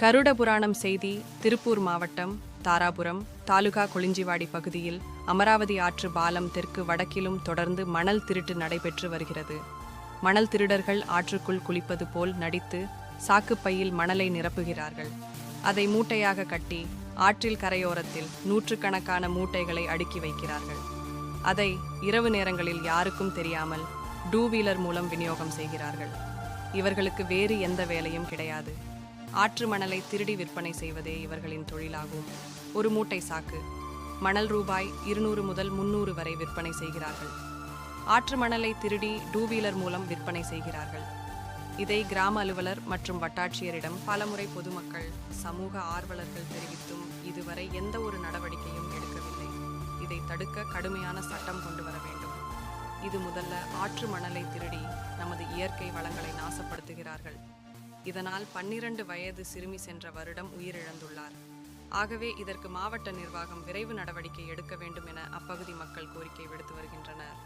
கருட புராணம் செய்தி திருப்பூர் மாவட்டம் தாராபுரம் தாலுகா கொளிஞ்சிவாடி பகுதியில் அமராவதி ஆற்று பாலம் தெற்கு வடக்கிலும் தொடர்ந்து மணல் திருட்டு நடைபெற்று வருகிறது. மணல் திருடர்கள் ஆற்றுக்குள் குளிப்பது போல் நடித்து சாக்குப்பையில் மணலை நிரப்புகிறார்கள். அதை மூட்டையாக கட்டி ஆற்றில் கரையோரத்தில் நூற்றுக்கணக்கான மூட்டைகளை அடுக்கி வைக்கிறார்கள். அதை இரவு நேரங்களில் யாருக்கும் தெரியாமல் டூ வீலர் மூலம் விநியோகம் செய்கிறார்கள். இவர்களுக்கு வேறு எந்த வேலையும் கிடையாது. ஆற்று மணலை திருடி விற்பனை செய்வதே இவர்களின் தொழிலாகும். ஒரு மூட்டை சாக்கு மணல் ரூபாய் 200 முதல் 300 வரை விற்பனை செய்கிறார்கள். ஆற்று மணலை திருடி டூ வீலர் மூலம் விற்பனை செய்கிறார்கள். இதை கிராம அலுவலர் மற்றும் வட்டாட்சியரிடம் பலமுறை பொதுமக்கள், சமூக ஆர்வலர்கள் தெரிவித்தும் இதுவரை எந்த ஒரு நடவடிக்கையும் எடுக்கவில்லை. இதை தடுக்க கடுமையான சட்டம் கொண்டு வர வேண்டும். இது முதல்ல ஆற்று மணலை திருடி நமது இயற்கை வளங்களை நாசப்படுத்துகிறார்கள். இதனால் 12 வயது சிறுமி சென்ற வருடம் உயிரிழந்துள்ளார். ஆகவே இதற்கு மாவட்ட நிர்வாகம் விரைவு நடவடிக்கை எடுக்க வேண்டும் என அப்பகுதி மக்கள் கோரிக்கை விடுத்து வருகின்றனர்.